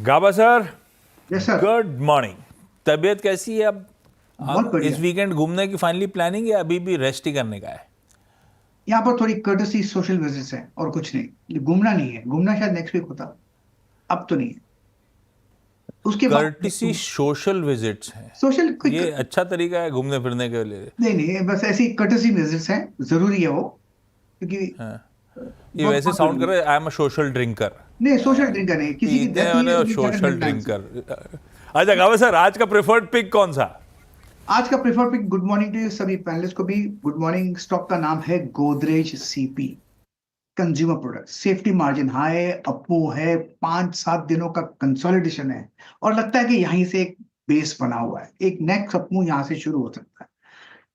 गाबा sir, yes sir. Good morning. तबीयत कैसी है अब? बहुत अब बढ़िया। इस वीकेंड घूमने की फाइनली प्लानिंग है, अभी भी रेस्ट ही करने का है? यहाँ पर थोड़ी कर्टसी सोशल विजिट्स है और कुछ नहीं, घूमना नहीं है। घूमना शायद नेक्स्ट वीक होता, अब तो नहीं है। उसके बाद कर्टिसी सोशल विजिट्स हैं? सोशल कोई ये अच्छा तरीका है घूमने फिरने के लिए? नहीं नहीं, बस ऐसी कर्टसी विजिट्स हैं, जरूरी है वो, क्योंकि ये बहुत वैसे बहुत साउंड कर जरूरी है। रहा है I am a social drinker. नहीं, सोशल ड्रिंकर नहीं, किसी की पीते डेथ हुई है मैंने तो फिर जाकर सोशल मिलना है उनसे। ड्रिंकर। अच्छा गाबा सर, आज का प्रेफर्ड पिक कौन सा? आज का prefer pick, good morning to सभी पैनलिस्ट को भी गुड मॉर्निंग। स्टॉक का नाम है Godrej CP consumer product. Safety margin high है, अपमू है, 5-7 दिनों का कंसोलिडेशन है और लगता है कि यहीं से एक बेस बना हुआ है, एक नेक्स्ट अपमू यहां से शुरू हो सकता है।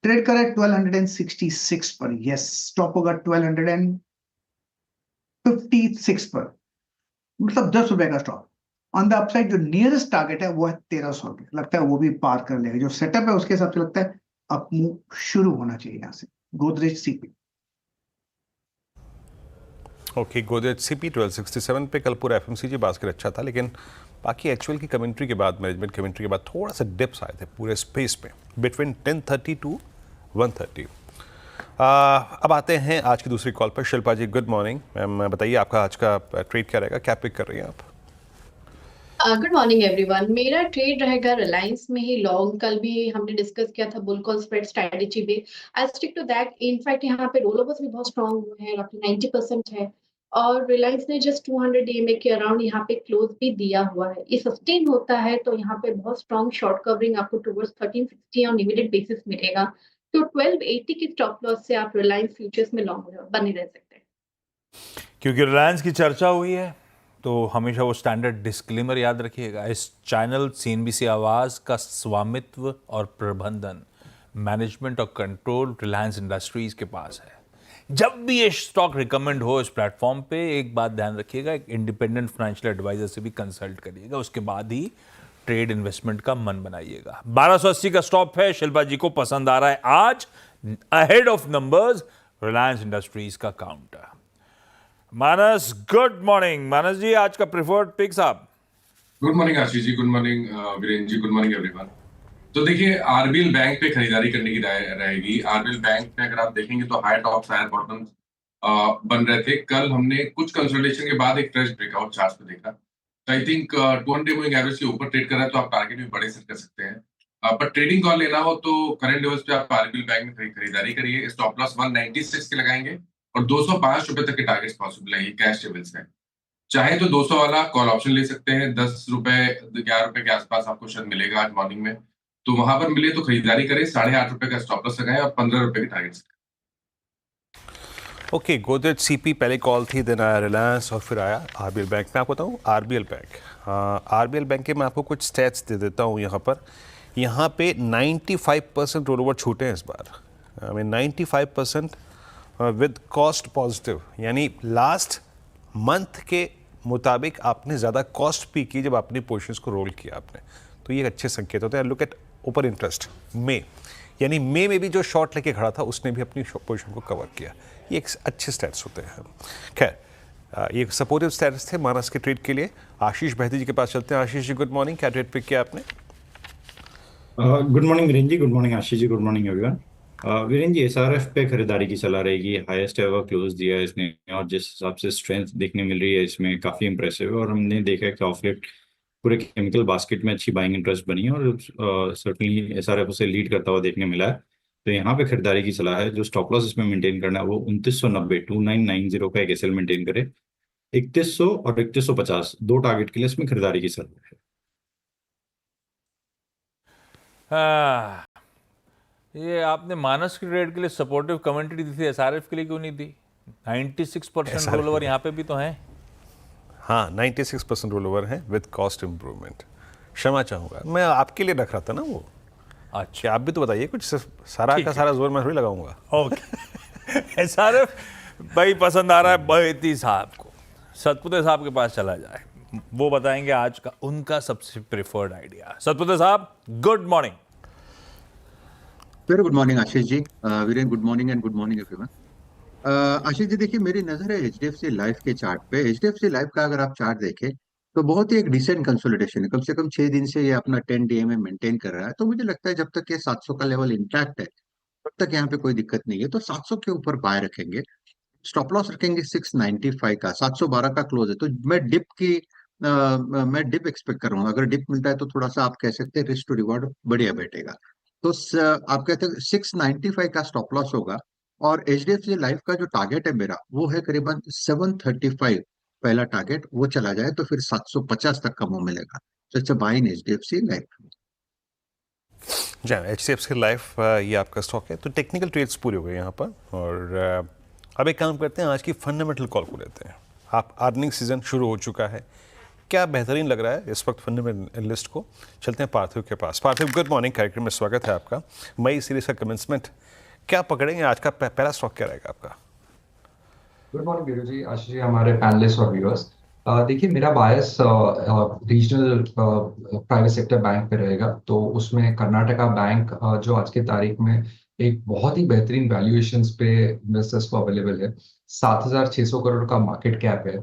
ट्रेड कर रहा है 1266 पर। यस, स्टॉप होगा 1256 पर, मतलब 10 रुपए का स्टॉप। ऑन द अपसाइड जो नियरेस्ट टारगेट है वो है 1300 रुपये, लगता है वो भी पार कर लेगा। जो सेटअप है उसके हिसाब से लगता है अपमू शुरू होना चाहिए यहां से। Godrej CP. Okay, Godrej CP 1267 पे। कल पूरा एफएमसीजी बास्केट अच्छा था, लेकिन बाकी एक्चुअल की कमेंट्री के बाद, मैनेजमेंट कमेंट्री के बाद थोड़ा सा डिप्स आए थे पूरे स्पेस में बिटवीन 10:30 टू 1:30। अब आते हैं आज की दूसरी कॉल पर। शिल्पा जी, गुड मॉर्निंग मैम। बताइए आपका आज का ट्रेड क्या रहेगा, क्या पिक कर रही हैं आप? Good morning everyone. मेरा ट्रेड रहेगा रिलायंस में ही लॉन्ग। कल भी हमने डिस्कस किया था बुल कॉल स्प्रेड स्ट्रेटजी पे। I stick to that. In fact यहाँ पे रोल ओवर्स भी बहुत स्ट्रांग हुए हैं, roughly 90% है। और रिलायंस ने जस्ट 200 EMA के अराउंड यहाँ पे क्लोज भी दिया हुआ है। ये सस्टेन होता है तो यहाँ पे बहुत स्ट्रांग शॉर्ट कवरिंग आपको टुवर्ड्स 1360 ऑन इमीडिएट बेसिस मिलेगा। तो 1280 की स्टॉप लॉस से आप रिलायंस फ्यूचर्स में लॉन्ग बने रह सकते हैं। क्योंकि रिलायंस की चर्चा हुई है तो हमेशा वो स्टैंडर्ड डिस्क्लेमर याद रखिएगा। इस चैनल सीएनबीसी आवाज़ का स्वामित्व और प्रबंधन, मैनेजमेंट और कंट्रोल रिलायंस इंडस्ट्रीज के पास है। जब भी ये स्टॉक रिकमेंड हो इस प्लेटफॉर्म पे, एक बात ध्यान रखिएगा, एक इंडिपेंडेंट फाइनेंशियल एडवाइजर से भी कंसल्ट करिएगा, उसके बाद ही ट्रेड इन्वेस्टमेंट का मन बनाइएगा। 1280 का स्टॉप है, शिल्पा जी को पसंद आ रहा है आज, ahead of numbers Reliance industries का काउंटर। मानस, गुड मॉर्निंग। मानस जी, आज का प्रेफर्ड पिक साहब। गुड मॉर्निंग आशीष जी, good morning Virendra ji, good morning everyone. तो देखिए, आरबीएल बैंक पे खरीदारी करने की राय रहेगी। आरबीएल बैंक में अगर आप देखेंगे तो हाई टॉप हायर बॉटम बन रहे थे। कल हमने कुछ कंसोलिडेशन के बाद एक फ्रेश ब्रेकआउट चार्ट पे देखा। तो आई थिंक 200 मूविंग एवरेज के ऊपर ट्रेड कर रहा है तो आप टारगेट भी बड़े सेट कर सकते हैं। पर ट्रेडिंग कॉल लेना हो तो करंट लेवल्स पे आप आरबीएल बैंक में खरीदारी करिए। स्टॉप लॉस 196 के लगाएंगे और 205 रुपए तक के टारगेट्स पॉसिबल है, ये कैश लेवल्स है। चाहे तो 200 वाला कॉल ऑप्शन ले सकते हैं, 10 रुपए 11 रुपए के आसपास आपको शायद मिलेगा आज मॉर्निंग में। तो वहां पर मिले तो खरीदारी करें, 8.5 रुपए का स्टॉप लॉस लगाएं और 15 रुपए के टारगेट्स। ओके, गोदरेज सीपी पहले कॉल थी, देन आया रिलायंस और फिर आया आरबीएल बैंक। मैं आपको बताऊँ आरबीएल बैंक, आरबीएल बैंक के मैं आपको कुछ स्टैट्स दे देता हूँ। यहाँ पे 95% रोल ओवर छूटे हैं इस बार। I mean 95% with cost positive, यानी लास्ट मंथ के मुताबिक आपने ज़्यादा कॉस्ट पी की जब आपने पोजीशंस को रोल किया आपने, तो ये एक अच्छे संकेत होते हैं। लुक एट ओपन इंटरेस्ट मे, यानी मे में भी जो शॉर्ट लेके खड़ा था उसने भी अपनी पोजीशन को कवर किया। ये एक अच्छे स्टैट्स होते हैं। खैर, ये सपोर्टिव स्टैट्स थे मानस के ट्रेड के लिए। आशीष बहती जी के पास चलते हैं। Ashish ji, good morning. क्या ट्रेड पिक किया आपने? Good morning Virendra ji, good morning Ashish जी, good morning everyone. Virendra ji, SRF पे खरीदारी की सलाह रहेगी। हाईएस्ट एवर क्लोज दिया है इसने और जिस हिसाब से स्ट्रेंथ देखने मिल रही है इसमें काफ़ी इंप्रेसिव है। और हमने देखा है कि ऑफ लेट पूरे केमिकल बास्केट में अच्छी बाइंग इंटरेस्ट बनी है और सर्टनली एसआरएफ उसे लीड करता हुआ देखने मिला है। तो यहाँ पे खरीदारी की सलाह है। जो स्टॉप लॉस इसमें मेंटेन करना है वो 2990 2990 का एक एसएल मेंटेन करे। 3100 और 3150 दो टारगेट के लिए इसमें खरीदारी की सलाह है। ये आपने मानस की ट्रेड के लिए सपोर्टिव कमेंट्री दी थी, एसआरएफ के लिए क्यों नहीं दी? 96% रोल ओवर यहाँ पे भी तो है। हाँ, 96% रोल ओवर है विद कॉस्ट इम्प्रूवमेंट। क्षमा चाहूँगा, मैं आपके लिए रख रहा था ना वो। अच्छा, आप भी तो बताइए कुछ, सिर्फ सारा का सारा जोर मैं थोड़ी लगाऊंगा। ओके। एसआरएफ भाई पसंद आ रहा है बहती साहब को, सतपुते साहब के पास चला जाए, वो बताएंगे आज का उनका सबसे प्रेफर्ड आइडिया। सतपुते साहब, good morning. Very good morning Ashish ji, Viren good morning and good morning everyone. Ashish ji देखिए, मेरी नजर है एचडीएफसी लाइफ के चार्ट पे। एचडीएफसी लाइफ का अगर आप चार्ट देखें तो बहुत ही एक डिसेंट कंसोलिडेशन है, कम से कम 6 दिन से ये अपना 10 DA में मेंटेन कर रहा है। तो मुझे लगता है जब तक ये 700 का लेवल इंटैक्ट है तब तक यहाँ पे कोई दिक्कत नहीं है, तो 700 के ऊपर बाय रखेंगे। स्टॉप लॉस रखेंगे 695 का, 712 का क्लोज है, तो मैं डिप एक्सपेक्ट कर रहा हूँ। अगर डिप मिलता है तो थोड़ा सा आप कह सकते हैं रिस्क टू रिवॉर्ड बढ़िया बैठेगा। तो आप कहते हैं 695 का स्टॉप लॉस होगा। और HDFC लाइफ का जो टारगेट है मेरा वो है करीबन 735, पहला टारगेट वो चला जाए तो फिर 750 तक का मुंह मिलेगा। तो it's buy in HDFC life. जी HDFC लाइफ ये आपका स्टॉक है। तो टेक्निकल ट्रेड्स पूरे हो गए यहाँ पर, और अब एक काम करते हैं, आज की फंडामेंटल कॉल को लेते हैं। आप अर्निंग सीजन शुरू हो चुका है, क्या बेहतरीन लग रहा है इस वक्त फंडामेंटल लिस्ट को? चलते हैं पार्थिव के पास। पार्थिव, गुड मॉर्निंग, कार्यक्रम में स्वागत है आपका। मई सीरीज का कमेंसमेंट क्या पकड़ेंगे आज का? पहला स्टॉक क्या रहेगा आपका? गुड मॉर्निंग वीरू जी, आशीष जी, हमारे पैनलिस्ट और व्यूअर्स। देखिए, मेरा बायस रीजनल प्राइवेट सेक्टर बैंक पे रहेगा। तो उसमें कर्नाटका बैंक जो आज की तारीख में एक बहुत ही बेहतरीन वैल्यूएशंस पे इन्वेस्टर्स को अवेलेबल है। 7,600 करोड़ का मार्केट कैप है,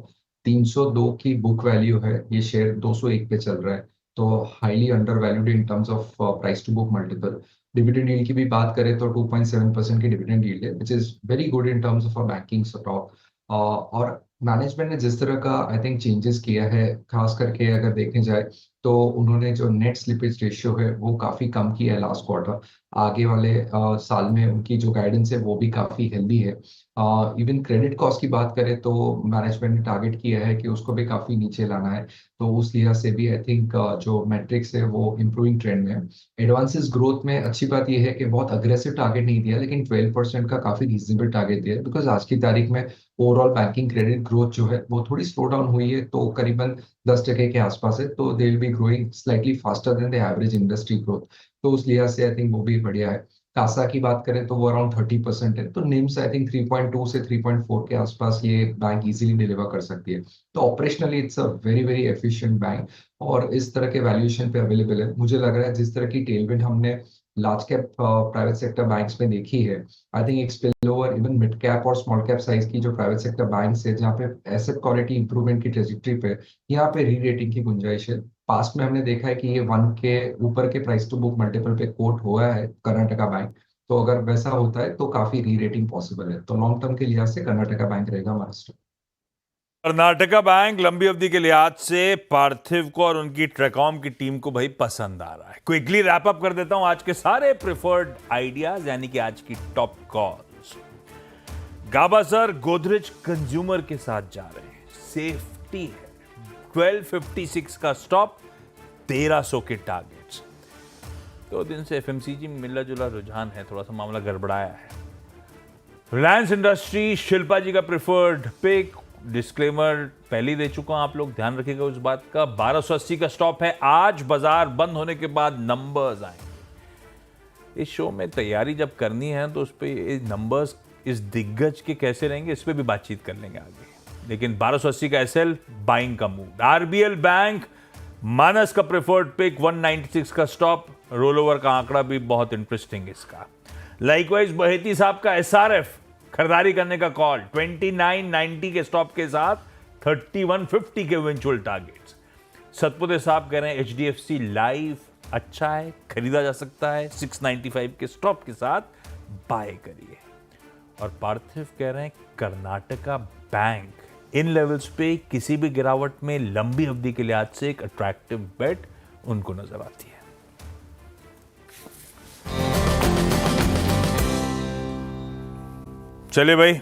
302 की बुक वैल्यू है, ये शेयर 201 पे चल रहा है। तो highly undervalued in terms of price to book multiple. Dividend yield की भी बात करें तो 2.7% की डिविडेंड यील्ड है, which is very good in terms of a banking stock. और मैनेजमेंट ने जिस तरह का आई थिंक चेंजेस किया है, खास करके अगर देखने जाए तो उन्होंने जो नेट स्लिपेज रेशियो है वो काफी कम किया है लास्ट क्वार्टर। आगे वाले साल में उनकी जो गाइडेंस है वो भी काफी हेल्दी है। इवन क्रेडिट कॉस्ट की बात करें तो मैनेजमेंट ने टारगेट किया है कि उसको भी काफी नीचे लाना है। तो उस लिहाज से भी आई थिंक जो मैट्रिक्स है वो इम्प्रूविंग ट्रेंड में है। एडवांसेस ग्रोथ में अच्छी बात यह है कि बहुत अग्रेसिव टारगेट नहीं दिया, लेकिन 12% का काफी रीजनेबल टारगेट दिया है। बिकॉज आज की तारीख में ओवरऑल बैंकिंग क्रेडिट ग्रोथ जो है वो थोड़ी स्लो डाउन हुई है, तो करीबन 10% के आसपास है। तो they will be growing slightly faster than the average industry growth. तो उस लिहाज से आई थिंक वो भी बढ़िया है। कासा की बात करें तो वो अराउंड 30% है। तो निम्स आई थिंक 3.2 से 3.4 के आसपास ये बैंक इजीली डिलीवर कर सकती है। तो operationally it's a very very efficient bank, और इस तरह के वैल्यूएशन पे अवेलेबल है। मुझे लग रहा है जिस तरह की टेलविंड हमने large cap private sector banks में देखी है, आई थिंक एक spill over even mid cap और स्मॉल कैप साइज की जो प्राइवेट सेक्टर बैंक्स है, जहाँ पे एसेट क्वालिटी इंप्रूवमेंट की ट्रेजेक्टरी पे यहाँ पे री रेटिंग की गुंजाइश है। पास्ट में हमने देखा है कि ये 1 के ऊपर के प्राइस टू बुक मल्टीपल पे कोट हुआ है कर्नाटका बैंक। तो अगर वैसा होता है तो काफी री रेटिंग पॉसिबल है। तो लॉन्ग टर्म के लिहाज से कर्नाटका बैंक रहेगा हमारा स्टॉक। कर्नाटका बैंक लंबी अवधि के लिहाज से पार्थिव को और उनकी ट्रैकॉम की टीम को भाई पसंद आ रहा है। क्विकली रैप अप कर देता हूं आज के सारे प्रिफर्ड आइडियाज, यानी कि आज की टॉप कॉल्स। गाभासर गोदरेज कंज्यूमर के साथ जा रहे हैं, सेफ्टी है, 1256 का स्टॉप, 1300 के टारगेट्स। 2 दिन से एफएमसीजी में मिला जुला रुझान है, थोड़ा सा मामला गड़बड़ाया है। रिलायंस इंडस्ट्री शिल्पा जी का प्रिफर्ड पिक, डिस्क्लेमर पहले ही दे चुका हूं, आप लोग ध्यान रखिएगा उस बात का। 1280 का स्टॉप है। आज बाजार बंद होने के बाद नंबर्स आएंगे। इस शो में तैयारी जब करनी है तो उस पे नंबर्स इस दिग्गज के कैसे रहेंगे इस पे भी बातचीत कर लेंगे आगे। लेकिन 1280 का एसएल बाइंग का मूव। आरबीएल बैंक मानस का प्रेफर्ड पिक, 196 का स्टॉप, रोल ओवर का आंकड़ा भी बहुत इंटरेस्टिंग इसका। लाइकवाइज बहेती साहब का एसआरएफ खरीदारी करने का कॉल, 2990 के स्टॉप के साथ 3150 के इवेंचुअल टारगेट्स। सतपुते साहब कह रहे हैं एचडीएफसी लाइफ अच्छा है, खरीदा जा सकता है, 695 के स्टॉप के साथ बाय करिए। और पार्थिव कह रहे हैं कर्नाटका बैंक इन लेवल्स पे किसी भी गिरावट में लंबी अवधि के लिहाज से एक अट्रैक्टिव बेट उनको नजर आती है। चलिए भाई,